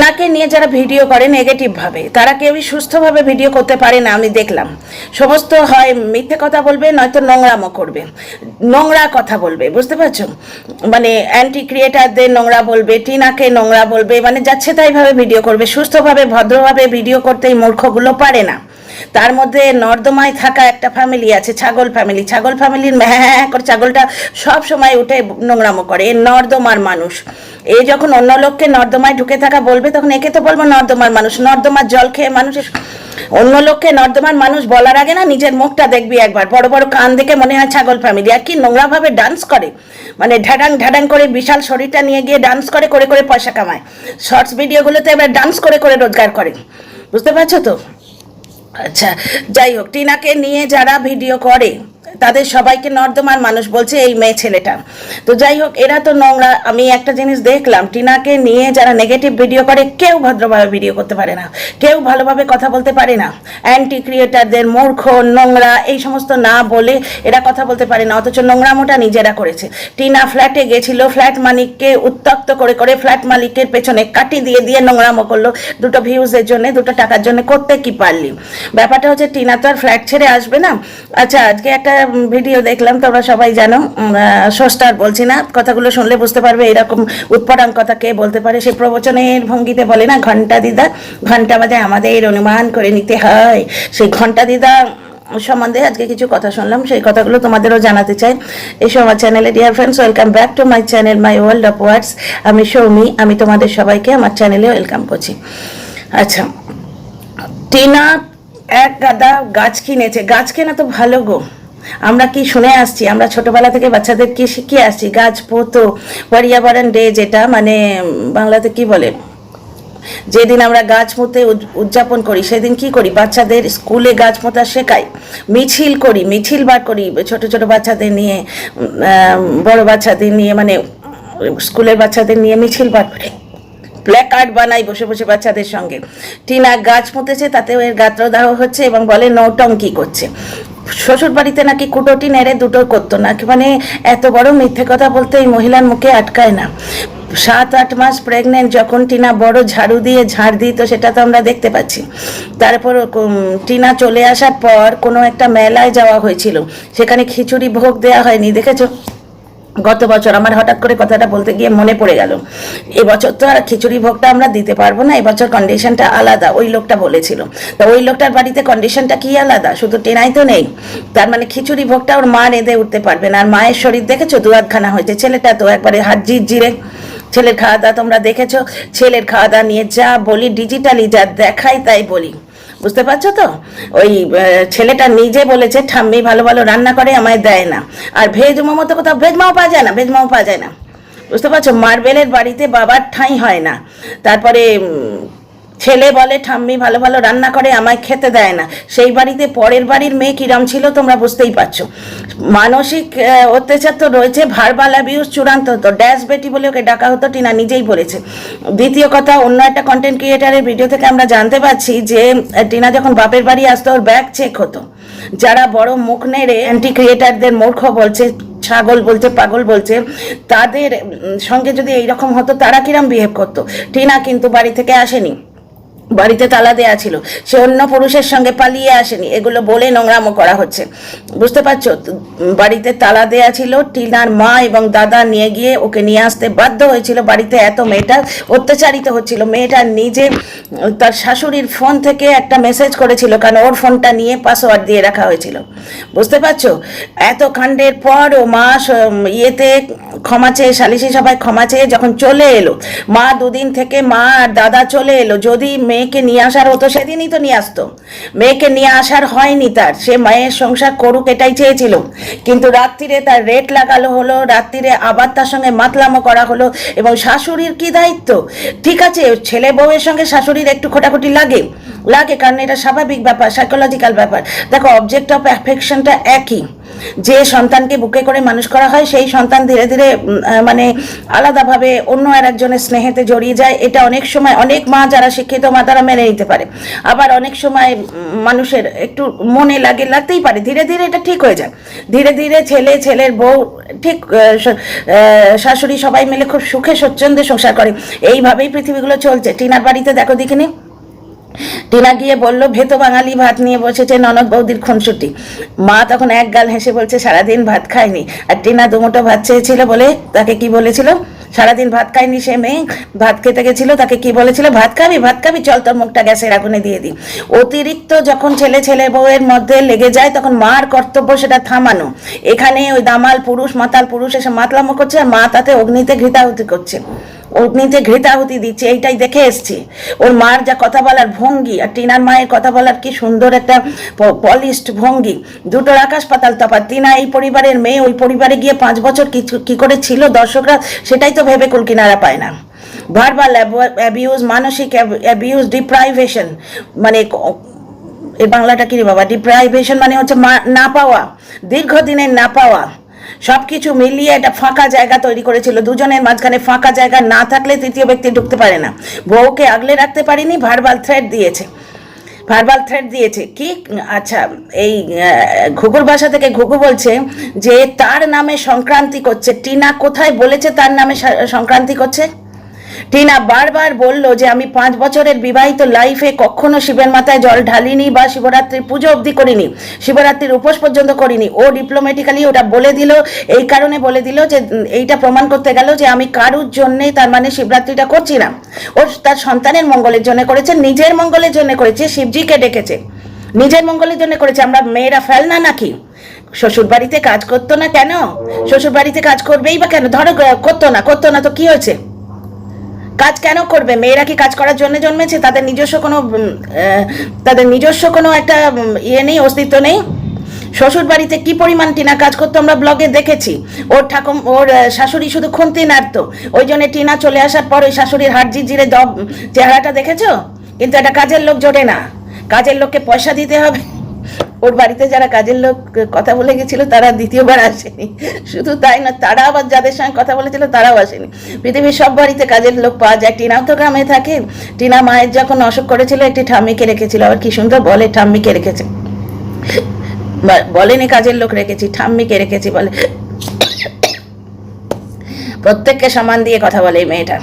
নাকে নিয়ে যারা ভিডিও করে নেগেটিভ ভাবে তারা কেউই সুস্থভাবে ভিডিও করতে পারে না। আমি দেখলাম সমস্ত হয় মিথ্যে কথা বলবে, নয়তো নোংরামো করবে, নোংরা কথা বলবে, বুঝতে পারছো? মানে অ্যান্টি ক্রিয়েটারদের নোংরা বলবে, টিনাকে নোংরা বলবে, মানে যাচ্ছে তাইভাবে ভিডিও করবে। সুস্থভাবে ভদ্রভাবে ভিডিও করতে এই মূর্খগুলো পারে না। তার মধ্যে নর্দমায় থাকা একটা ফ্যামিলি আছে, ছাগল ফ্যামিলি। ছাগল ফ্যামিলির হ্যাঁ করে ছাগলটা সব সময় উঠে নোংরামো করে। এ নর্দমার মানুষ। এ যখন অন্য লোককে নর্দমায় ঢুকে থাকা বলবে, তখন একে তো বলবো নর্দমার মানুষ। নর্দমার জল খেয়ে মানুষের অন্য লোককে নর্দমার মানুষ বলার আগে না নিজের মুখটা দেখবি একবার। বড় বড় কান দেখে মনে হয় ছাগল ফ্যামিলি। আর কি নোংরা ভাবে ডান্স করে, মানে ঢ্যাডাং ঢ্যাডাং করে বিশাল শরীরটা নিয়ে গিয়ে ডান্স করে করে করে পয়সা কামায়। শর্টস ভিডিওগুলোতে এবার ডান্স করে করে রোজগার করে, বুঝতে পারছো তো? আচ্ছা, যাই হোক, টিনাকে নিয়ে যারা ভিডিও করে তাদের সবাইকে নর্দমার মানুষ বলছে এই মেয়ে ছেলেটা। তো যাই হোক, এরা তো নোংরা। আমি একটা জিনিস দেখলাম, টিনাকে নিয়ে যারা নেগেটিভ ভিডিও করে কেউ ভদ্রভাবে ভিডিও করতে পারে না, কেউ ভালোভাবে কথা বলতে পারে না। অ্যান্টি ক্রিয়েটারদের মূর্খ, নোংরা এই সমস্ত না বলে এরা কথা বলতে পারে না, অথচ নোংরামোটা নিজেরা করেছে। টিনা ফ্ল্যাটে গেছিল, ফ্ল্যাট মালিককে উত্ত্যক্ত করে করে ফ্ল্যাট মালিকের পেছনে কাটি দিয়ে দিয়ে নোংরামো করলো, দুটো ভিউজের জন্য, দুটো টাকার জন্য। করতে কি পারলি? ব্যাপারটা হচ্ছে টিনা তো আর ফ্ল্যাট ছেড়ে আসবে না। আচ্ছা, আজকে একটা ভিডিও দেখলাম, তোমরা সবাই জানো, সস্তার বলছি না, কথাগুলো শুনলে বুঝতে পারবে এরকম উৎপাদন কথা কে বলতে পারে। সে প্রবচনের ভঙ্গিতে বলে না, ঘন্টা দিদা, ঘন্টা বাজে আমাদের অনুমান করে নিতে হয়। সেই ঘন্টা দিদা সম্বন্ধে আজকে কিছু কথা শুনলাম, সেই কথাগুলো তোমাদেরও জানাতে চাই। এসো আমার চ্যানেলে। Dear friends, welcome back to my channel, my world of words. আমি সৌমি, আমি তোমাদের সবাইকে আমার চ্যানেলে ওয়েলকাম করছি। আচ্ছা, টিনা এক গাদা গাছ কিনেছে। গাছ কেনা তো ভালো গো। আমরা কি শুনে আসছি, আমরা ছোটবেলা থেকে বাচ্চাদের কি শিখিয়ে আসছি? গাছ পোতো, পর্যাবরণ ডে, যেটা মানে বাংলাতে কি বলে, যেদিন আমরা গাছ পুঁতে উদযাপন করি, সেদিন কি করি? বাচ্চাদের স্কুলে গাছ পোঁতা শেখাই, মিছিল করি, মিছিল বার করি ছোট ছোট বাচ্চাদের নিয়ে, বড় বাচ্চাদের নিয়ে, মানে স্কুলের বাচ্চাদের নিয়ে মিছিল বার করি, প্ল্যাকার্ড বানাই বসে বসে বাচ্চাদের সঙ্গে। টিনা গাছ পুঁতেছে, তাতেও এর গাত্রদাহ হচ্ছে এবং বলে নৌটঙ্কি করছে। শ্বশুর বাড়িতে নাকি কুটোটি নেড়ে দুটো করতো না, মানে এত বড় মিথ্যে কথা বলতে এই মহিলার মুখে আটকায় না। 7-8 মাস প্রেগনেন্ট যখন টিনা বড় ঝাড়ু দিয়ে ঝাড় দিত, সেটা তো আমরা দেখতে পাচ্ছি। তারপর টিনা চলে আসার পর কোনো একটা মেলায় যাওয়া হয়েছিল, সেখানে খিচুড়ি ভোগ দেওয়া হয়নি, দেখেছো? গত বছর আমার হঠাৎ করে কথাটা বলতে গিয়ে মনে পড়ে গেল, এবছর তো আর খিচুড়ি ভোগটা আমরা দিতে পারবো না, এবছর কন্ডিশনটা আলাদা, ওই লোকটা বলেছিল। তা ওই লোকটার বাড়িতে কন্ডিশনটা কি আলাদা? শুধু টেনাই তো নেই, তার মানে খিচুড়ি ভোগটা ওর মা রেঁধে উঠতে পারবে না। আর মায়ের শরীর দেখেছো, দুয়াদখানা হয়েছে। ছেলেটা তো একবারে হাত জিরে। ছেলের খাওয়া দাওয়া তোমরা দেখেছো? ছেলের খাওয়া দাওয়া নিয়ে যা বলি, ডিজিটালি যা দেখাই তাই বলি, বুঝতে পারছো তো? ওই ছেলেটা নিজে বলেছে ঠাম্মি ভালো ভালো রান্না করে, আমায় দেয় না। আর ভেজ মোমো তো কোথাও ভেজ মাও পাওয়া যায় না, ভেজ মাও পাওয়া যায় না, বুঝতে পারছো? মার্বেলের বাড়িতে বাবার ঠাঁই হয় না। তারপরে ছেলে বলে ঠাম্মি ভালো ভালো রান্না করে, আমায় খেতে দেয় না। সেই বাড়িতে পরের বাড়ির মেয়ে কিরম ছিল তোমরা বুঝতেই পারছো। মানসিক অত্যাচার তো রয়েছে, ভার্বাল অ্যাবিউজ চূড়ান্ত হতো। ড্যাশ বেটি বলে ওকে ডাকা হতো, টিনা নিজেই বলেছে। দ্বিতীয় কথা, অন্য একটা কন্টেন্ট ক্রিয়েটারের ভিডিও থেকে আমরা জানতে পারছি যে টিনা যখন বাপের বাড়ি আসতো, ওর ব্যাগ চেক হতো। যারা বড় মুখ নেড়ে অ্যান্টি ক্রিয়েটারদের মূর্খ বলছে, ছাগল বলছে, পাগল বলছে, তাদের সঙ্গে যদি এইরকম হতো, তারা কিরম বিহেভ করতো? টিনা কিন্তু বাড়ি থেকে আসেনি, বাড়িতে তালা দেয়া ছিল, সে অন্য পুরুষের সঙ্গে পালিয়ে আসেনি, এগুলো বলে নোংরামো করা হচ্ছে, বুঝতে পারছো? বাড়িতে তালা দেয়া ছিল, টিনার মা এবং দাদা নিয়ে গিয়ে ওকে নিয়ে আসতে বাধ্য হয়েছিল। বাড়িতে এত মেয়েটা অত্যাচারিত হচ্ছিল, মেয়েটা নিজে তার শাশুড়ির ফোন থেকে একটা মেসেজ করেছিল, কারণ ওর ফোনটা নিয়ে পাসওয়ার্ড দিয়ে রাখা হয়েছিল, বুঝতে পারছো? এত কাণ্ডের পর ও মা ইয়েতে ক্ষমা চেয়ে, সালিশি সভায় ক্ষমা চেয়ে যখন চলে এলো, মা দুদিন থেকে মা আর দাদা চলে এলো। যদি মেয়েকে নিয়ে আসার হতো সেদিনই তো নিয়ে আসতো, মেয়েকে নিয়ে আসার হয়নি তার। সে মায়ের সংসার করুক এটাই চেয়েছিল, কিন্তু রাত্রিরে তার রেট লাগালো হলো, রাত্রিরে আবার তার সঙ্গে মাতলামো করা হলো। এবং শাশুড়ির কি দায়িত্ব? ঠিক আছে, ছেলে বউয়ের সঙ্গে শাশুড়ির একটু খোটাখুটি লাগে, কারণ এটা স্বাভাবিক ব্যাপার, সাইকোলজিক্যাল ব্যাপার। দেখো, অবজেক্ট অফ অ্যাফেকশনটা একই, যে সন্তানকে বুকে করে মানুষ করা হয় সেই সন্তান ধীরে ধীরে মানে আলাদাভাবে অন্য আর একজনের স্নেহেতে জড়িয়ে যায়। এটা অনেক সময় অনেক মা যারা শিক্ষিত মা তারা মেনে নিতে পারে, আবার অনেক সময় মানুষের একটু মনে লাগতেই পারে। ধীরে ধীরে এটা ঠিক হয়ে যায়, ধীরে ধীরে ছেলের বউ ঠিক শাশুড়ি সবাই মিলে খুব সুখে স্বচ্ছন্দে সংসার করে। এইভাবেই পৃথিবীগুলো চলছে। টিনার বাড়িতে দেখো দেখিনি, টিনা গিয়ে বললো ভেতো বাঙালি ভাত নিয়ে বসেছে ননদ বৌদির খুনসুটি। মা তখন এক গাল হেসে বলছে সারাদিন ভাত খায়নি। আর টিনা দুমুঠো ভাত চেয়েছিল বলে তাকে কি বলেছিল, সারাদিন ভাত খায়নি সে মেয়ে, ভাত খেতে গেছিল, তাকে কি বলেছিল, ভাত খাবি চল তোর মুখটা গ্যাসের আগুনে দিয়ে দিই। অতিরিক্ত যখন ছেলে বউয়ের মধ্যে লেগে যায় তখন মার কর্তব্য সেটা থামানো। এখানে ওই দামাল পুরুষ মাতাল পুরুষ এসে মাতলামো করছে, আর মা তাতে অগ্নিতে ঘৃতাহুতি দিচ্ছে। এইটাই দেখে এসছি। ওর মার যা কথা বলার ভঙ্গি আর টিনার মায়ের কথা বলার কি সুন্দর একটা পলিশড ভঙ্গি, দুটোর আকাশ পাতাল তফাৎ। টিনা এই পরিবারের মেয়ে, ওই পরিবারে গিয়ে 5 বছর কি করে ছিল দর্শকরা সেটাই তো ভেবে কুলকিনারা পায় না। ভার্বাল অ্যাবিউজ, মানসিক অ্যাবিউজ, ডিপ্রাইভেশন, মানে এই বাংলাটা কি রে বাবা, ডিপ্রাইভেশন মানে হচ্ছে না পাওয়া, দীর্ঘদিনের না পাওয়া, সবকিছু মিলিয়ে একটা ফাঁকা জায়গা তৈরি করেছিল। দুজনের মাঝখানে ফাঁকা জায়গা না থাকলে তৃতীয় ব্যক্তি ঢুকতে পারে না। বউকে আগলে রাখতে পারিনি, ভার্বাল থ্রেট দিয়েছে কি। আচ্ছা, এই ঘুঘুর ভাষা থেকে ঘুঘু বলছে যে তার নামে সংক্রান্তি করছে। টিনা কোথায় বলেছে তার নামে সংক্রান্তি করছে? টিনা বারবার বলল যে আমি 5 বছরের বিবাহিত লাইফে কখনো শিবের মাথায় জল ঢালিনি বা শিবরাত্রির পুজো অবধি করিনি, শিবরাত্রির উপোস পর্যন্ত করিনি। ও ডিপ্লোম্যাটিক্যালি ওটা বলে দিল, এই কারণে বলে দিল যে এইটা প্রমাণ করতে গেল যে আমি কারুর জন্যে তার মানে শিবরাত্রিটা করছি না। ও তার সন্তানের মঙ্গলের জন্য করেছে, নিজের মঙ্গলের জন্য করেছে, শিবজিকে ডেকেছে, নিজের মঙ্গলের জন্য করেছে। আমরা মেয়েরা ফেল না নাকি? শ্বশুর বাড়িতে কাজ করতো না কেন? শ্বশুর বাড়িতে কাজ করবেই বা কেন? ধরো করতো না তো কি হয়েছে? কাজ কেন করবে? মেয়েরা কি কাজ করার জন্য জন্মেছে? তাদের নিজস্ব কোনো একটা ইয়ে নেই, অস্তিত্ব নেই? শ্বশুর বাড়িতে কি পরিমাণ টিনা কাজ করতো আমরা ব্লগে দেখেছি। ওর শাশুড়ি শুধু খুন্তি নাড়তো, ওই জন্য টিনা চলে আসার পর ওই শাশুড়ির হাড় জিরে চেহারাটা দেখেছো? কিন্তু একটা কাজের লোক জোটে না, কাজের লোককে পয়সা দিতে হবে। ওর বাড়িতে যারা কাজের লোক কথা বলে গেছিল তারা দ্বিতীয়বার আসেনি। শুধু তাই না, তারা আবার যাদের সঙ্গে কথা বলেছিল তারাও আসেনি। পৃথিবীর সব বাড়িতে কাজের লোক পাওয়া যায়। টিনাও তো গ্রামে থাকে। টিনা মায়ের যখন অসুখ করেছিল একটি ঠাম্মিকে রেখেছিল। আবার কি সুন্দর বলে ঠাম্মিকে রেখেছে, বলেনি কাজের লোক রেখেছি, ঠাম্মিকে রেখেছি বলে। প্রত্যেককে সমান দিয়ে কথা বলে এই মেয়েটা।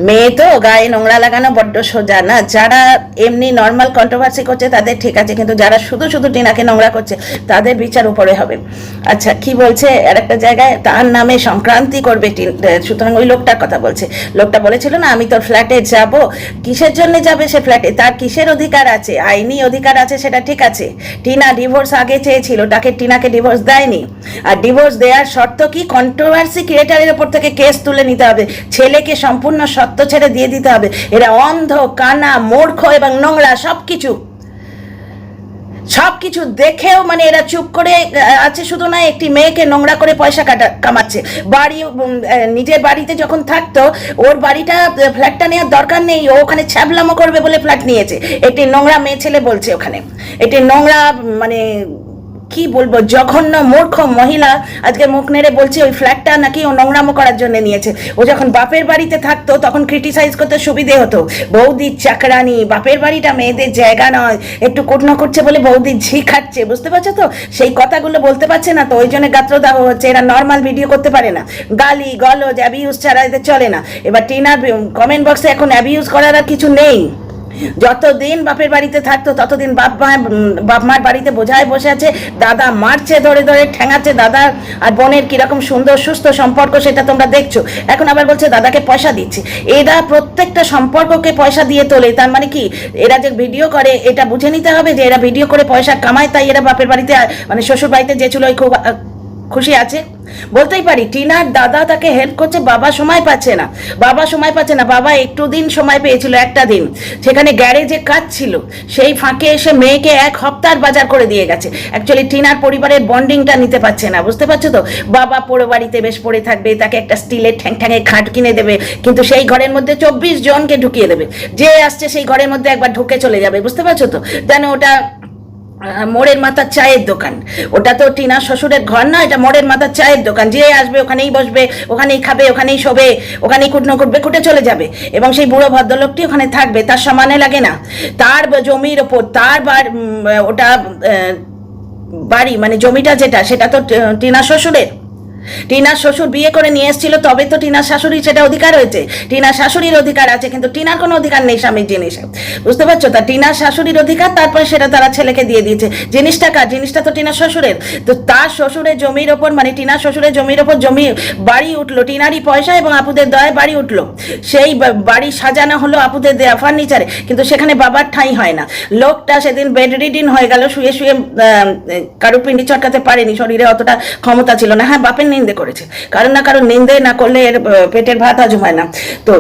মেয়ে তো গায়ে নোংরা লাগানো বড্ড সোজা না। যারা এমনি নর্মাল কন্ট্রোভার্সি করছে তাদের ঠিক আছে, কিন্তু যারা শুধু টিনাকে নোংরা করছে তাদের বিচার উপরে হবে। আচ্ছা, কি বলছে আর একটা জায়গায়, তার নামে সংক্রান্তি করবে। সুতরাং ওই লোকটার কথা বলছে। লোকটা বলেছিল না আমি তোর ফ্ল্যাটে যাব। কিসের জন্য যাবে সে ফ্ল্যাটে? তার কিসের অধিকার আছে? আইনি অধিকার আছে, সেটা ঠিক আছে। টিনা ডিভোর্স আগে চেয়েছিল, টিনাকে ডিভোর্স দেয়নি। আর ডিভোর্স দেওয়ার শর্ত কি? কন্ট্রোভার্সি ক্রিয়েটারের উপর থেকে কেস তুলে নিতে হবে, ছেলেকে সম্পূর্ণ সত্য ছেড়ে দিয়ে দিতে হবে। এরা অন্ধ, কানা, মূর্খ এবং নোংরা সবকিছু দেখেও মানে এরা চুপ করে আছে। শুধু না, একটি মেয়েকে নোংরা করে পয়সা কামাচ্ছে। নিজের বাড়িতে যখন থাকতো ওর ফ্ল্যাটটা নেওয়ার দরকার নেই, ও ওখানে ছ্যাবলামো করবে বলে ফ্ল্যাট নিয়েছে। একটি নোংরা মেয়ে ছেলে বলছে ওখানে, একটি নোংরা মানে কি বলবো জঘন্য মূর্খ মহিলা আজকে মুখ নেড়ে বলছে ওই ফ্ল্যাটটা নাকি ও নোংরামো করার জন্য নিয়েছে। ও যখন বাপের বাড়িতে থাকতো তখন ক্রিটিসাইজ করতে সুবিধে হতো, বৌদির চাকরানি, বাপের বাড়িটা মেয়েদের জায়গা নয়, একটু কুটনো করছে বলে বৌদির ঝি খাচ্ছে, বুঝতে পারছো তো? সেই কথাগুলো বলতে পারছে না তো, ওই জন্য গাত্রদাহ হচ্ছে। এরা নর্মাল ভিডিও করতে পারে না, গালি গলজ অ্যাবিউজ ছাড়া এদের চলে না। এবার টিনার কমেন্ট বক্সে এখন অ্যাবিউজ করার আর কিছু নেই। যতদিন বাপের বাড়িতে থাকতো ততদিন বাপ মার বাড়িতে বোঝায় বসে আছে, দাদা মারছে ধরে ঠ্যাঙাচ্ছে। দাদা আর বোনের কিরকম সুন্দর সুস্থ সম্পর্ক সেটা তোমরা দেখছো। এখন আবার বলছে দাদাকে পয়সা দিচ্ছে। এরা প্রত্যেকটা সম্পর্ককে পয়সা দিয়ে তোলে। তার মানে কি, এরা যে ভিডিও করে এটা বুঝে নিতে হবে যে এরা ভিডিও করে পয়সা কামায়, তাই এরা বাপের বাড়িতে মানে শ্বশুর বাড়িতে যে ছিল খুব খুশি আছে। বলতেই পারি টিনার দাদা তাকে হেল্প করছে, বাবা সময় পাচ্ছে না। বাবা একটু দিন সময় পেয়েছিল, একটা দিন, সেখানে গ্যারেজে কাজ ছিল, সেই ফাঁকে এসে মেয়েকে 1 সপ্তাহের বাজার করে দিয়ে গেছে। অ্যাকচুয়ালি টিনার পরিবারের বন্ডিংটা নিতে পারছে না, বুঝতে পারছো তো? বাবা পোড়ো বাড়িতে বেশ পড়ে থাকবে, তাকে একটা স্টিলের ঠ্যাংঠ্যাঙে খাট কিনে দেবে, কিন্তু সেই ঘরের মধ্যে 24 জনকে ঢুকিয়ে দেবে। যে আসছে সেই ঘরের মধ্যে একবার ঢুকে চলে যাবে, বুঝতে পারছো তো? যেন ওটা মোড়ের মাথার চায়ের দোকান, ওটা তো টিনার শ্বশুরের ঘর না, এটা মোড়ের মাথার চায়ের দোকান। যে আসবে ওখানেই বসবে, ওখানেই খাবে, ওখানেই শোবে, ওখানেই কুটনো করবে, কুটে চলে যাবে, এবং সেই বুড়ো ভদ্রলোকটি ওখানে থাকবে, তার সমানে লাগে না। তার জমির ওপর তার ওটা বাড়ি, মানে জমিটা যেটা, সেটা তো টিনার শ্বশুরের। টিনার শ্বশুর বিয়ে করে নিয়ে এসেছিল, তবে তো টিনার শাশুড়ি সেটা অধিকার হয়েছে। টিনার শাশুড়ির অধিকার আছে, কিন্তু টিনার কোনো অধিকার নেই স্বামীর জিনিসে, বুঝতে পারছো? তা টিনার শাশুড়ির অধিকার, তারপরে সেটা তারা ছেলেকে দিয়ে দিয়েছে। জিনিসটা কার? জিনিসটা তো টিনার শ্বশুরের। তো তার শ্বশুরের জমির ওপর, মানে টিনার শ্বশুরের জমির ওপর বাড়ি উঠলো টিনারই পয়সা এবং আপুদের দয়ায় বাড়ি উঠলো। সেই বাড়ি সাজানো হলো আপুদের দেয়া ফার্নিচারে, কিন্তু সেখানে বাবার ঠাঁই হয় না। লোকটা সেদিন বেড রিডিন হয়ে গেল, শুয়ে শুয়ে কারোর পিন্ডি চটকাতে পারেনি, শরীরে অতটা ক্ষমতা ছিল না। হ্যাঁ, বাপের নিন্দে করেছে, কারণ না কারণ নিন্দে না করলে এর পেটের ভাত হজম হয় না। তো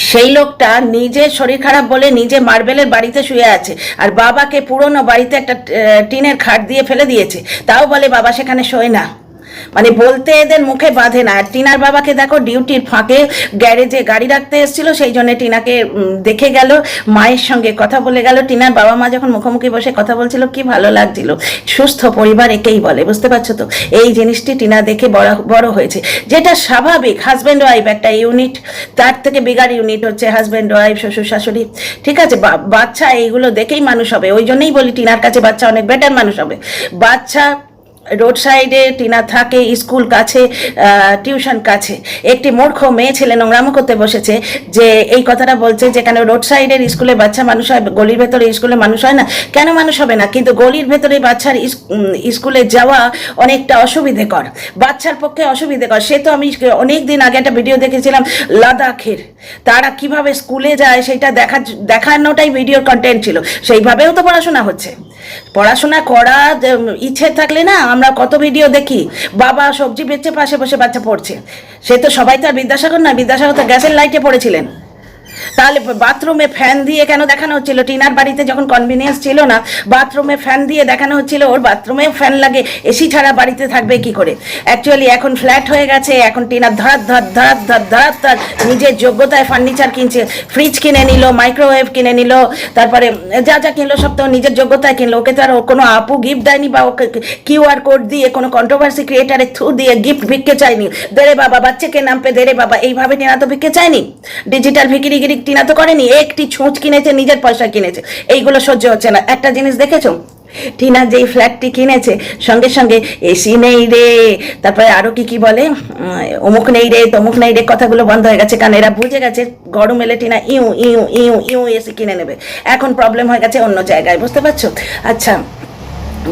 সেই লোকটা নিজে শরীর খারাপ বলে নিজে মার্বেলের বাড়িতে শুয়ে আছে, আর বাবাকে পুরনো বাড়িতে একটা টিনের খাট দিয়ে ফেলে দিয়েছে, তাও বলে বাবা সেখানে শোয় না। মানে বলতে এদের মুখে বাঁধে না। আর টিনার বাবাকে দেখো, ডিউটির ফাঁকে গ্যারেজে গাড়ি রাখতে এসেছিল, সেই জন্য টিনাকে দেখে গেল, মায়ের সঙ্গে কথা বলে গেল। টিনার বাবা মা যখন মুখোমুখি বসে কথা বলছিল, কি ভালো লাগছিল। সুস্থ পরিবার একেই বলে, বুঝতে পারছো তো? এই জিনিসটি টিনা দেখে বড় হয়েছে, যেটা স্বাভাবিক। হাজব্যান্ড ওয়াইফ একটা ইউনিট, তার থেকে বিগার ইউনিট হচ্ছে হাজব্যান্ড ওয়াইফ, শ্বশুর শাশুড়ি, ঠিক আছে? বাচ্চা এইগুলো দেখেই মানুষ হবে। ওই জন্যই বলি টিনার কাছে বাচ্চা অনেক বেটার মানুষ হবে। বাচ্চা রোড সাইডে, টিনা থাকে স্কুল কাছে, টিউশন কাছে। একটি মূর্খ মেয়ে ছেলে নোংরামো করতে বসেছে, যে এই কথাটা বলছে যে কেন রোড সাইডের স্কুলে বাচ্চা মানুষ হয়, গলির ভেতরে স্কুলে মানুষ হয় না? কেন মানুষ হবে না? কিন্তু গলির ভেতরে বাচ্চার স্কুলে যাওয়া অনেকটা অসুবিধেকর, বাচ্চার পক্ষে অসুবিধেকর। সে তো আমি অনেক দিন আগে একটা ভিডিও দেখেছিলাম লাদাখের, তারা কিভাবে স্কুলে যায় সেটা দেখানোটাই ভিডিওর কন্টেন্ট ছিল। সেইভাবেও তো পড়াশোনা হচ্ছে। পড়াশোনা করা ইচ্ছে থাকলে না, আমরা কত ভিডিও দেখি, বাবা সবজি বেচে পাশে বসে বাচ্চা পড়ছে। সে তো সবাই তো আর বিদ্যাসাগর না, বিদ্যাসাগর তো গ্যাসের লাইটে পড়েছিলেন। তাহলে বাথরুমে ফ্যান দিয়ে কেন দেখানো হচ্ছিল? টিনার বাড়িতে যখন কনভিনিয়েন্স ছিল না, বাথরুমে ফ্যান দিয়ে দেখানো হচ্ছিল ওর বাথরুমে ফ্যান লাগে, এসি ছাড়া বাড়িতে থাকবে কি করে? অ্যাকচুয়ালি এখন ফ্ল্যাট হয়ে গেছে, এখন টিনার ধরাত নিজের যোগ্যতায় ফার্নিচার কিনছে, ফ্রিজ কিনে নিল, মাইক্রোওয়েভ কিনে নিল, তারপরে যা যা কিনলো সব তো নিজের যোগ্যতায় কিনলো। ওকে তো আর কোনো আপু গিফট দেয়নি, বা ওকে QR কোড দিয়ে কোনো কন্ট্রোভার্সি ক্রিয়েটারের থ্রু দিয়ে গিফট ভিক্ষে চায়নি। দেরে বাবা বাচ্চাকে নাম পে দেরে বাবা, এইভাবে টিনা তো ভিক্ষে চায়নি। ডিজিটাল ভিকিরিগিরি টিনা তো করেনি, একটি ছুঁচ কিনেছে, নিজের পয়সা কিনেছে। এইগুলো সহ্য হচ্ছে না। একটা জিনিস দেখেছো, টিনা যেই ফ্ল্যাটটি কিনেছে, সঙ্গে সঙ্গে এসি নেই রে, তারপরে আরো কি বলে, অমুক নেই রে, তমুক নেই রে, কথাগুলো বন্ধ হয়ে গেছে, কারণ এরা বুঝে গেছে গরম এলে টিনা ইউ ইউ ইউ ইউ এসি কিনে নেবে। এখন প্রবলেম হয়ে গেছে অন্য জায়গায়, বুঝতে পারছো? আচ্ছা,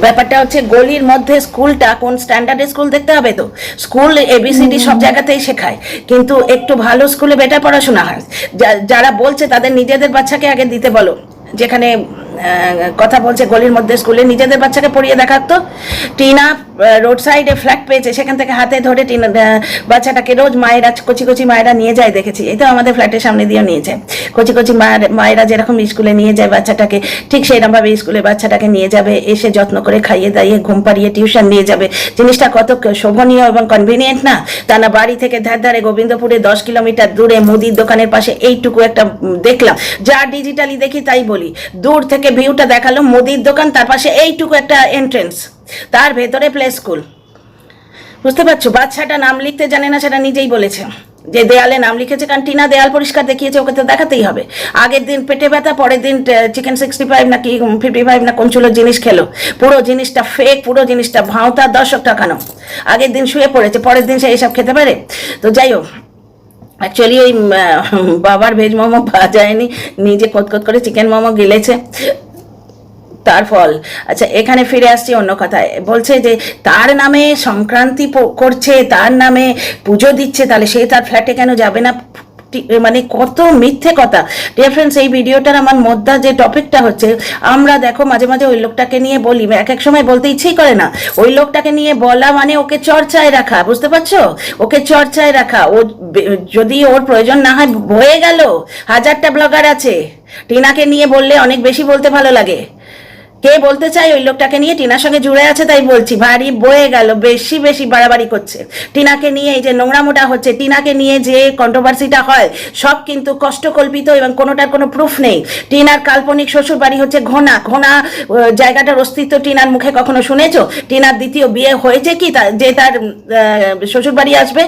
ব্যাপারটা হচ্ছে গলির মধ্যে স্কুলটা কোন স্ট্যান্ডার্ডের স্কুল দেখতে হবে। তো স্কুল ABCD সব জায়গাতেই শেখায়, কিন্তু একটু ভালো স্কুলে বেটার পড়াশোনা হয়। যারা বলছে তাদের নিজেদের বাচ্চাকে আগে দিতে বলো। যেখানে কথা বলছে গলির মধ্যে স্কুলে, নিজেদের বাচ্চাকে পড়িয়ে দেখাতো। টিনা রোড সাইডে ফ্ল্যাট পেয়েছে, সেখান থেকে হাতে ধরে টিনা বাচ্চাটাকে রোজ মায়েরা, কচি কচি মায়েরা নিয়ে যায়, দেখেছি। এই তো আমাদের ফ্ল্যাটের সামনে দিয়েও নিয়ে যায়, কচি কচি মায়েরা যেরকম স্কুলে নিয়ে যায় বাচ্চাটাকে, ঠিক সেইরকমভাবে স্কুলে বাচ্চাটাকে নিয়ে যাবে, এসে যত্ন করে খাইয়ে দাইয়ে ঘুম পাড়িয়ে টিউশন নিয়ে যাবে। জিনিসটা কত শোভনীয় এবং কনভিনিয়েন্ট না? তা না বাড়ি থেকে ধারে গোবিন্দপুরে 10 কিলোমিটার দূরে মুদির দোকানের পাশে এইটুকু একটা দেখলাম, যা ডিজিটালি দেখি তাই বলি, দূর থেকে ভিউটা দেখালো মুদির দোকান, তার পাশে এইটুকু একটা এন্ট্রেন্স, তার ভেতরে প্লে স্কুল। বুঝতে পারছো? বাচ্চাটা নাম লিখতে জানে না, সেটা নিজেই বলেছে যে দেয়ালে নাম লিখেছে, কারণ টিনা দেয়াল পরিষ্কার দেখিয়েছে, ওকে তো দেখাতেই হবে। আগের দিন পেটে ব্যথা, পরের দিন চিকেন 65 না কি 55 না কোন চুলোর জিনিস খেলো। পুরো জিনিসটা ফেক, পুরো জিনিসটা ভাঁওতা, দর্শক টাকানো। আগের দিন শুয়ে পড়েছে, পরের দিন সে এইসব খেতে পারে? তো যাই হোক, অ্যাকচুয়ালি ওই বাবার ভেজ মোমো পাওয়া যায়নি, নিজে কোত করে চিকেন মোমো গিলেছে, তার ফল। আচ্ছা, এখানে ফিরে আসছি অন্য কথায়। বলছে যে তার নামে সংক্রান্তি করছে, তার নামে পুজো দিচ্ছে, তাহলে সে তার ফ্ল্যাটে কেন যাবে না? মানে কত মিথ্যে কথা। ডিয়ার ফ্রেন্ডস, এই ভিডিওটার আমার মধ্যে যে টপিকটা হচ্ছে, আমরা দেখো মাঝে মাঝে ওই লোকটাকে নিয়ে বলি, এক এক সময় বলতে ইচ্ছেই করে না। ওই লোকটাকে নিয়ে বলা মানে ওকে চর্চায় রাখা, বুঝতে পারছো? ওকে চর্চায় রাখা। ও যদি ওর প্রয়োজন না হয়, হয়ে গেল, 1000টা ব্লগার আছে। টিনাকে নিয়ে বললে অনেক বেশি বলতে ভালো লাগে, কে বলতে চাই ওই লোকটাকে নিয়ে? টিনার সঙ্গে জুড়ে আছে তাই বলছি, ভারী বয়ে গেল, বেশি বেশি বাড়াবাড়ি করছে টিনাকে নিয়ে। এই যে নোংরামোটা হচ্ছে টিনাকে নিয়ে, যে কন্ট্রোভার্সিটা হয়, সব কিন্তু কষ্টকল্পিত এবং কোনোটার কোনো প্রুফ নেই। টিনার কাল্পনিক শ্বশুর বাড়ি হচ্ছে ঘোনা ঘোনা জায়গাটার অস্তিত্ব টিনার মুখে কখনো শুনেছো? টিনার দ্বিতীয় বিয়ে হয়েছে কি যে তার শ্বশুর বাড়ি আসবে?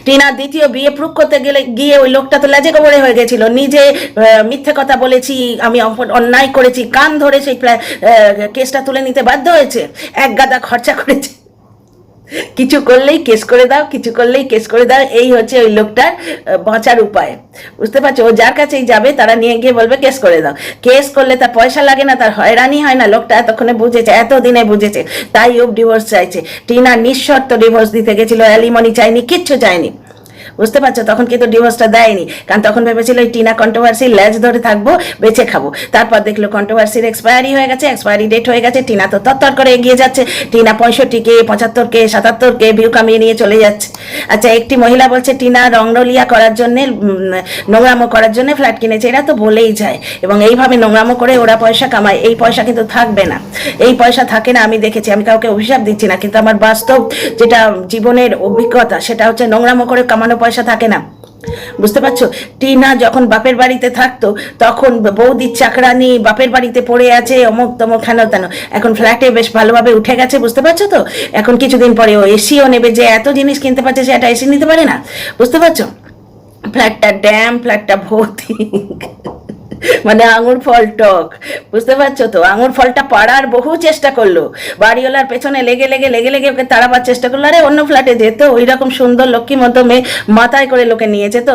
টিনার দ্বিতীয় বিয়ে প্রুফ করতে গেলে গিয়ে ওই লোকটা তো লাজে গোবরে হয়ে গেছিল, নিজে মিথ্যে কথা বলেছি, আমি অন্যায় করেছি, কান ধরে সেই কেসটা তুলে নিতে বাধ্য হয়েছে, এক গাদা খরচা করেছে। কিছু করলেই কেস করে দাও, কিছু করলেই কেস করে দাও, এই হচ্ছে ওই লোকটার বাঁচার উপায়। বুঝতে পারছো? ও যার কাছেই যাবে তারা নিয়ে গিয়ে বলবে কেস করে দাও। কেস করলে তার পয়সা লাগে না, তার হয়রানি হয় না। লোকটা এতক্ষণে বুঝেছে, এতদিনে বুঝেছে, তাই ও ডিভোর্স চাইছে। টিনা নিঃশর্ত ডিভোর্স দিতে গেছিল, অ্যালিমনি চাইনি, কিচ্ছু চাইনি। বুঝতে পারছো? তখন কিন্তু ডিভোর্সটা দেয়নি, কারণ তখন ভেবেছিল এই টিনা কন্ট্রোভার্সি ল্যাজ ধরে থাকবো, বেঁচে খাবো। তারপর দেখলো কন্ট্রোভার্সির এক্সপায়ারি হয়ে গেছে, এক্সপায়ারি ডেট হয়ে গেছে, টিনা তো তত্তর করে এগিয়ে যাচ্ছে। Tina 65K 75K 77K view কামিয়ে নিয়ে চলে যাচ্ছে। আচ্ছা, একটি মহিলা বলছে টিনা রংরলিয়া করার জন্যে, নোংরামো করার জন্য ফ্ল্যাট কিনেছে। এরা তো বলেই যায়, এবং এইভাবে নোংরামো করে ওরা পয়সা কামায়। এই পয়সা কিন্তু থাকবে না, এই পয়সা থাকে না। আমি দেখেছি, আমি কাউকে অভিশাপ দিচ্ছি না, কিন্তু আমার বাস্তব যেটা জীবনের অভিজ্ঞতা, সেটা হচ্ছে নোংরামো করে কামানো পয়সা থাকে না। বুঝতে পারছো? টিনা যখন বাপের বাড়িতে থাকতো তখন বৌদির চাকরানি, বাপের বাড়িতে পড়ে আছে, অমুক তমুক হেন তেন। এখন ফ্ল্যাটে বেশ ভালোভাবে উঠে গেছে, বুঝতে পারছো তো? এখন কিছুদিন পরে ও এসিও নেবে, যে এত জিনিস কিনতে পারছে সে একটা এসি নিতে পারে না। বুঝতে পারছো? ফ্ল্যাটটা ড্যাম, ফ্ল্যাটটা ভর্তি, মানে আঙুর ফল টক। বুঝতে পারছো তো? আঙুর ফলটা পাড়ার বহু চেষ্টা করলো, বাড়িওয়ালার পেছনে লেগে লেগে লেগে লেগে ওকে তাড়াবার চেষ্টা করলো। আরে অন্য ফ্ল্যাটে যেত, ওই রকম সুন্দর লক্ষ্মী মতো মেয়ে মাথায় করে লোকে নিয়েছে, তো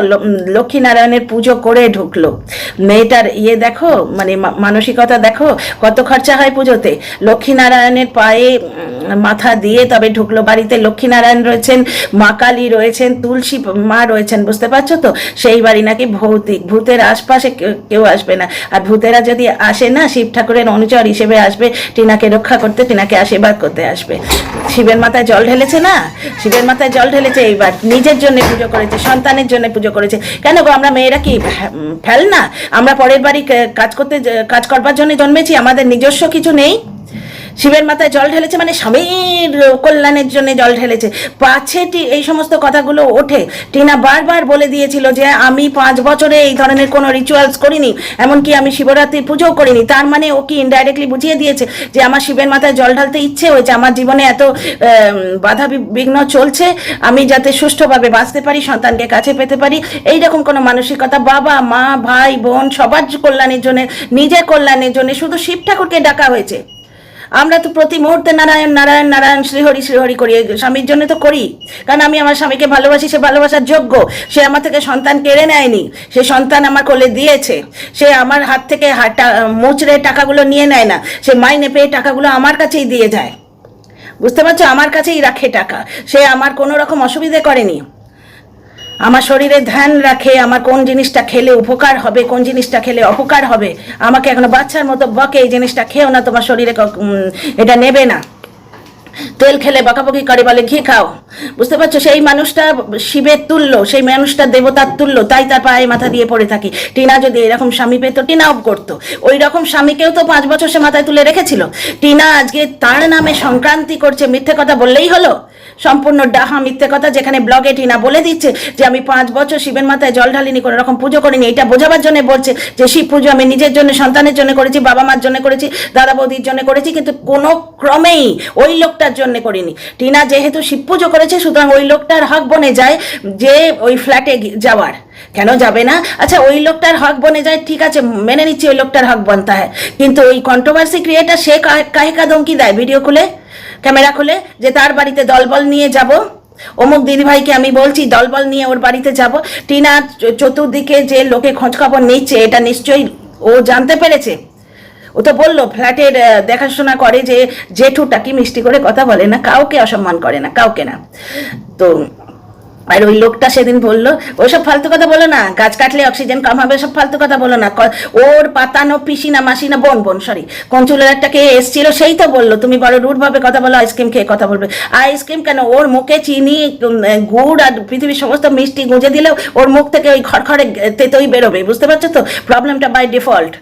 লক্ষ্মী নারায়ণের পুজো করে ঢুকলো। মেয়েটার দেখো, মানে মানসিকতা দেখো, কত খরচা হয় পুজোতে। লক্ষ্মী নারায়ণের পায়ে মাথা দিয়ে তবে ঢুকলো বাড়িতে। লক্ষ্মী নারায়ণ রয়েছেন, মা কালী রয়েছেন, তুলসী মা রয়েছেন। বুঝতে পারছো তো? সেই বাড়ি নাকি ভৌতিক, ভূতের আশপাশে কেউ আসবে না। আর ভূতেরা যদি আসে না, শিব ঠাকুরের অনুচর হিসেবে আসবে, টিনাকে রক্ষা করতে, টিনাকে আশীর্বাদ করতে আসবে। শিবের মাথায় জল ঢেলেছে না, শিবের মাথায় জল ঢেলেছে, এইবার নিজের জন্য পুজো করেছে, সন্তানের জন্য পুজো করেছে। কেন গো, আমরা মেয়েরা কি ফেল না? আমরা পরের বাড়ি কাজ করবার জন্য জন্মেছি, আমাদের নিজস্ব কিছু নেই? শিবের মাথায় জল ঢেলেছে মানে স্বামীর কল্যাণের জন্য জল ঢেলেছে। পাছে এই সমস্ত কথাগুলো ওঠে। টিনা বারবার বলে দিয়েছিল যে আমি 5 বছরে এই ধরনের কোনো রিচুয়ালস করিনি, এমনকি আমি শিবরাত্রির পুজোও করিনি। তার মানে ও কি ইনডাইরেক্টলি বুঝিয়ে দিয়েছে যে আমার শিবের মাথায় জল ঢালতে ইচ্ছে হয়েছে, আমার জীবনে এত বাধা বিঘ্ন চলছে, আমি যাতে সুষ্ঠুভাবে বাঁচতে পারি, সন্তানকে কাছে পেতে পারি, এইরকম কোনো মানসিকতা বাবা মা ভাই বোন সবার কল্যাণের জন্য, নিজের কল্যাণের জন্য শুধু শিব ঠাকুরকে ডাকা হয়েছে। আমরা তো প্রতি মুহূর্তে নারায়ণ নারায়ণ নারায়ণ শ্রীহরি শ্রীহরি করি, স্বামীর জন্য তো করি, কারণ আমি আমার স্বামীকে ভালোবাসি, সে ভালোবাসার যোগ্য। সে আমার থেকে সন্তান কেড়ে নেয়নি, সে সন্তান আমার কোলে দিয়েছে। সে আমার হাত থেকে মুচড়ে টাকাগুলো নিয়ে নেয় না, সে মাইনে পেয়ে টাকাগুলো আমার কাছেই দিয়ে যায়। বুঝতে পারছো? আমার কাছেই রাখে টাকা, সে আমার কোনো রকম অসুবিধে করেনি। আমার শরীরে ধ্যান রাখে, আমার কোন জিনিসটা খেলে উপকার হবে, কোন জিনিসটা খেলে অপকার হবে। আমাকে এখনো বাচ্চার মতো বকে, এই জিনিসটা খেও না, তোমার শরীরে এটা নেবে না। তেল খেলে বকাবকি করে, বলে ঘি খাও। বুঝতে পারছো? সেই মানুষটা শিবের তুল্য, সেই মানুষটা দেবতার তুল্য, তাই তার পায়ে মাথা দিয়ে পড়ে থাকি। টিনা যদি এরকম স্বামী পেত, টিনাও করতো। ওই রকম স্বামীকেও তো 5 বছর সে মাথায় তুলে রেখেছিল। টিনা আজকে তার নামে সংক্রান্তি করছে, মিথ্যে কথা বললেই হলো? সম্পূর্ণ ডাহা মিথ্যে কথা, যেখানে ব্লগে টিনা বলে দিচ্ছে যে আমি 5 বছর শিবের মাথায় জল ঢালিনি, কোনো রকম পুজো করিনি। এটা বোঝাবার জন্য বলছে যে শিব পুজো আমি নিজের জন্য, সন্তানের জন্য করেছি, বাবা মার জন্য করেছি, দাদা বৌদির জন্য করেছি, কিন্তু কোনো ক্রমেই ওই লোকটার জন্য করিনি। টিনা যেহেতু শিব পুজো করেছে, সুতরাং ওই লোকটার হক বনে যায় যে ওই ফ্ল্যাটে যাওয়ার। কেন যাবে না? আচ্ছা, ওই লোকটার হক বনে যায়, ঠিক আছে, মেনে নিচ্ছি ওই লোকটার হক বনতা হয়, কিন্তু ওই কন্ট্রোভার্সি ক্রিয়েটার সে কাহিকা ধমকি দেয়, ভিডিও খুলে, ক্যামেরা খুলে, যে তার বাড়িতে দলবল নিয়ে যাব, অমুক দিদিভাইকে আমি বলছি দলবল নিয়ে ওর বাড়িতে যাব। টিনা চতুর্দিকে যে লোকে খোঁজখবর নিচ্ছে, এটা নিশ্চয়ই ও জানতে পেরেছে। ও তো বললো ফ্ল্যাটের দেখাশোনা করে, যে জেঠুটা কি মিষ্টি করে কথা বলে না, কাউকে অসম্মান করে না, কাউকে না। তো আর ওই লোকটা সেদিন বললো ওইসব ফালতু কথা বলো না, গাছ কাটলে অক্সিজেন কম হবে, সব ফালতু কথা বলো না। ওর পাতানো পিসি না মাসি না বোন সরি কঞ্চুলের একটা কে এসছিল, সেই তো বললো তুমি বড় রুট ভাবে কথা বলো, আইসক্রিম খেয়ে কথা বলবে। আইসক্রিম কেন, ওর মুখে চিনি গুড় আর পৃথিবীর সমস্ত মিষ্টি গুঁজে দিলেও ওর মুখ থেকে ওই খড়খড়ে তেতোই বেরোবে, বুঝতে পারছো তো প্রবলেমটা বাই ডিফল্ট।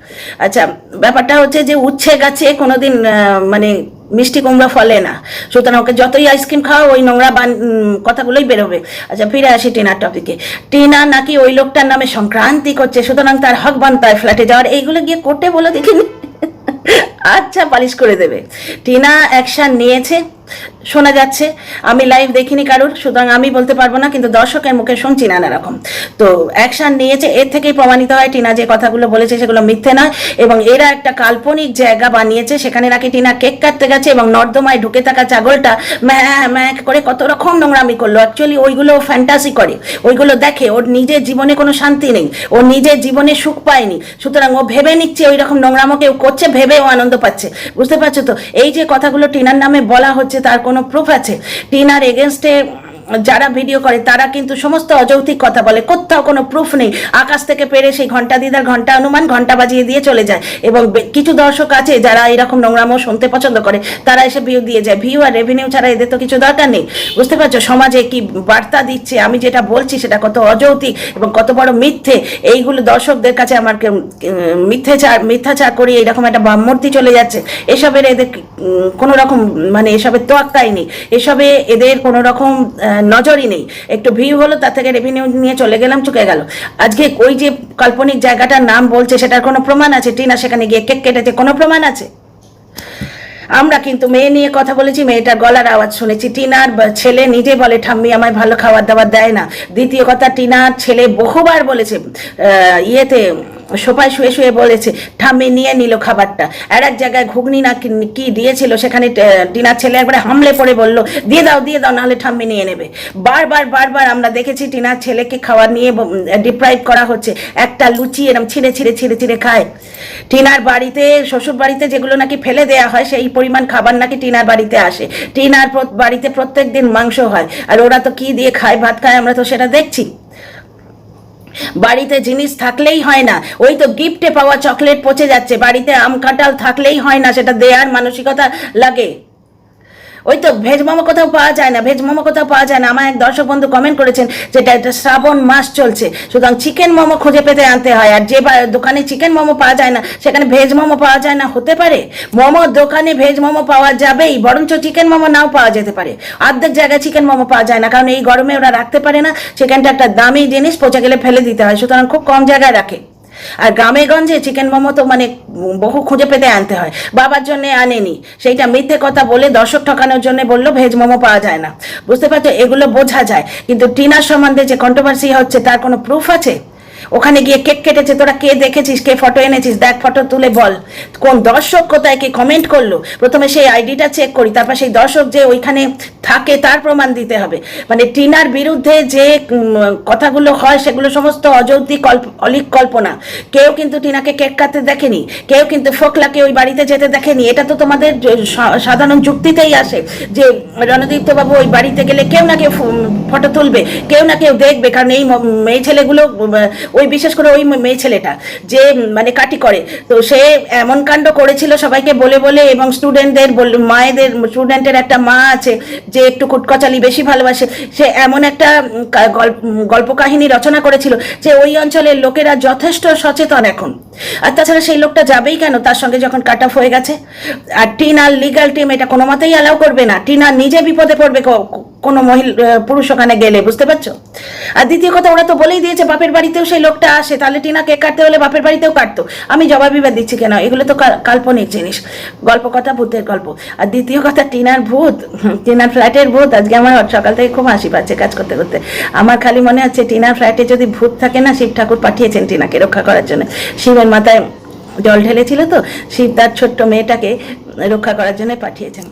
আচ্ছা, ব্যাপারটা হচ্ছে যে উচ্ছে গাছে কোনোদিন মানে মিষ্টি কুমড়া ফলে না, সুতরাং ওকে যতই আইসক্রিম খাও ওই নোংরা কথাগুলোই বেরোবে। আচ্ছা, ফিরে আসি টিনার টপিকে। টিনা নাকি ওই লোকটার নামে সংক্রান্তি করছে, সুতরাং তার হক বান্তায় ফ্ল্যাটে যাওয়ার। এইগুলো গিয়ে কোর্টে বলে দেখিনি, আচ্ছা পালিশ করে দেবে। টিনা অ্যাকশন নিয়েছে শোনা যাচ্ছে, আমি লাইভ দেখিনি কারুর, সুতরাং আমি বলতে পারবো না, কিন্তু দর্শকের মুখে শুনছি নানা রকম। তো অ্যাকশন নিয়েছে, এর থেকেই প্রমাণিত হয় টিনা যে কথাগুলো বলেছে সেগুলো মিথ্যে নয়, এবং এরা একটা কাল্পনিক জায়গা বানিয়েছে, সেখানে নাকি টিনা কেক কাটতে গেছে এবং নর্দমায় ঢুকে থাকা ছাগলটা ম্যাক করে কত রকম নোংরামি করলো। অ্যাকচুয়ালি ওইগুলো ফ্যান্টাসি করে, ওইগুলো দেখে, ওর নিজের জীবনে কোনো শান্তি নেই, ওর নিজের জীবনে সুখ পায়নি, সুতরাং ও ভেবে নিচ্ছে ওই রকম নোংরামো কেউ করছে, ভেবে ও আনন্দ পাচ্ছে, বুঝতে পারছো তো। এই যে কথাগুলো টিনার নামে বলা হচ্ছে তার কোনো প্রুফ আছে? টিনার এগেনস্টে যারা ভিডিও করে তারা কিন্তু সমস্ত অযৌক্তিক কথা বলে, কোথাও কোনো প্রুফ নেই। আকাশ থেকে পেরে সেই ঘন্টা দিদার ঘন্টা অনুমান ঘন্টা বাজিয়ে দিয়ে চলে যায়, এবং কিছু দর্শক আছে যারা এরকম নোংরামো শুনতে পছন্দ করে, তারা এসে ভিউ দিয়ে যায়। ভিউ আর রেভিনিউ ছাড়া এদের তো কিছু দরকার নেই, বুঝতে পারছো। সমাজে কি বার্তা দিচ্ছে, আমি যেটা বলছি সেটা কত অযৌক্তিক এবং কত বড় মিথ্যে, এইগুলো দর্শকদের কাছে আমার মিথ্যাচার করি এরকম একটা ভাবমূর্তি চলে যাচ্ছে। এসবের এদের কোনো রকম মানে এসবের তোয়াক্কাই নেই, এসবে এদের কোনো রকম নজরই নেই। একটু ভিউ হলো, তার থেকে রেভিনিউ নিয়ে চলে গেলাম, চুকে গেল। আজকে ওই যে কাল্পনিক জায়গাটার নাম বলছে সেটার কোনো প্রমাণ আছে? টিনা সেখানে গিয়ে কেক কেটেছে, কোনো প্রমাণ আছে? আমরা কিন্তু মেয়ে নিয়ে কথা বলেছি, মেয়েটার গলার আওয়াজ শুনেছি। টিনার ছেলে নিজে বলে ঠাম্মি আমায় ভালো খাবার দাবার দেয় না। দ্বিতীয় কথা, টিনার ছেলে বহুবার বলেছে ইয়েতে সোফায় শুয়ে শুয়ে বলেছে ঠাম্মি নিয়ে নিল খাবারটা। আর এক জায়গায় ঘুগনি না কি দিয়েছিল, সেখানে টিনার ছেলে একবারে হামলে পড়ে বলল দিয়ে দাও নাহলে ঠাম্মি নিয়ে নেবে। বারবার আমরা দেখেছি টিনার ছেলেকে খাবার নিয়ে ডিপ্রাইভ করা হচ্ছে। একটা লুচি এরম ছিঁড়ে খায়। টিনার বাড়িতে শ্বশুর বাড়িতে যেগুলো নাকি ফেলে দেয়া হয় সেই পরিমাণ খাবার নাকি টিনার বাড়িতে আসে। টিনার বাড়িতে প্রত্যেক দিন মাংস হয়, আর ওরা তো কি দিয়ে খায়, ভাত খায়, আমরা তো সেটা দেখছি। বাড়িতে জিনিস থাকলেই হয় না, ওই তো গিফটে পাওয়া চকলেট পচে যাচ্ছে, বাড়িতে আম কাঁঠাল থাকলেই হয় না, সেটা দেয়ার মানসিকতা লাগে। ওই তো ভেজ মোমো কোথাও পাওয়া যায় না, আমার এক দর্শক বন্ধু কমেন্ট করেছেন যেটা এটা শ্রাবণ মাস চলছে, সুতরাং চিকেন মোমো খুঁজে পেতে আনতে হয়। আর যে দোকানে চিকেন মোমো পাওয়া যায় না সেখানে ভেজ মোমো পাওয়া যায় না হতে পারে? মোমোর দোকানে ভেজ মোমো পাওয়া যাবেই, বরঞ্চ চিকেন মোমো নাও পাওয়া যেতে পারে। অর্ধেক জায়গায় চিকেন মোমো পাওয়া যায় না, কারণ এই গরমে ওরা রাখতে পারে না, চিকেনটা একটা দামি জিনিস, পচে গেলে ফেলে দিতে হয়, সুতরাং খুব কম জায়গায় রাখে। আর গ্রামে গঞ্জে চিকেন মোমো তো মানে বহু খুঁজে পেতে আনতে হয়। বাবার জন্য আনেনি, সেইটা মিথ্যে কথা বলে দর্শক ঠকানোর জন্য বললো ভেজ মোমো পাওয়া যায় না, বুঝতে পারছো। এগুলো বোঝা যায়, কিন্তু টিনার সম্বন্ধে যে কন্ট্রোভার্সি হচ্ছে তার কোনো প্রুফ আছে? ওখানে গিয়ে কেক কেটেছে, তোরা কে দেখেছিস, কে ফটো এনেছিস, দেখ, ফটো তুলে বল। কোন দর্শক কোথায় কে কমেন্ট করলো, প্রথমে সেই আইডিটা চেক করি, তারপর সেই দর্শক যে ওইখানে থাকে তার প্রমাণ দিতে হবে। মানে টিনার বিরুদ্ধে যে কথাগুলো হয় সেগুলো সমস্ত অযৌক্তিক অলিক কল্পনা। কেউ কিন্তু টিনাকে কেক কাটতে দেখেনি, কেউ কিন্তু ফোকলাকে ওই বাড়িতে যেতে দেখেনি। এটা তো তোমাদের সাধারণ যুক্তিতেই আসে যে রণদীপ্ত বাবু ওই বাড়িতে গেলে কেউ না কেউ ফটো তুলবে, কেউ না কেউ দেখবে, কারণ এই মেয়ে ছেলেগুলো ওই বিশেষ করে ওই মেয়ে ছেলেটা যে মানে কাটি করে, তো সে এমন কাণ্ড করেছিল সবাইকে বলে বলে, এবং স্টুডেন্টদের মায়েদের, স্টুডেন্টের একটা মা আছে যে একটু কুটকচালি বেশি ভালোবাসে, সে এমন একটা গল্প কাহিনী রচনা করেছিল যে ওই অঞ্চলের লোকেরা যথেষ্ট সচেতন এখন। আর তাছাড়া সেই লোকটা যাবেই কেন তার সঙ্গে যখন কাট অফ হয়ে গেছে? আর টিনার লিগাল টিম এটা কোনো মতেই অ্যালাউ করবে না, টিনা নিজে বিপদে পড়বে কোনো পুরুষ ওখানে গেলে, বুঝতে পারছো। আর দ্বিতীয় কথা, ওরা তো বলেই দিয়েছে বাপের বাড়িতেও সেই লোকটা আসে, তাহলে টিনা কেক কাটতে হলে বাপের বাড়িতেও কাটতো। আমি জবাবিবাদ দিচ্ছি কেন, এগুলো তো কাল্পনিক জিনিস, গল্প কথা, ভূতের গল্প। আর দ্বিতীয় কথা, টিনার ফ্ল্যাটের ভূত, আজকে আমার সকাল থেকে খুব হাসি পাচ্ছে কাজ করতে করতে। আমার খালি মনে হচ্ছে টিনার ফ্ল্যাটে যদি ভূত থাকে না, শিব ঠাকুর পাঠিয়েছেন টিনাকে রক্ষা করার জন্য। শিবের মাথায় জল ঢেলেছিল তো, শিব তার ছোট্ট মেয়েটাকে রক্ষা করার জন্য পাঠিয়েছেন।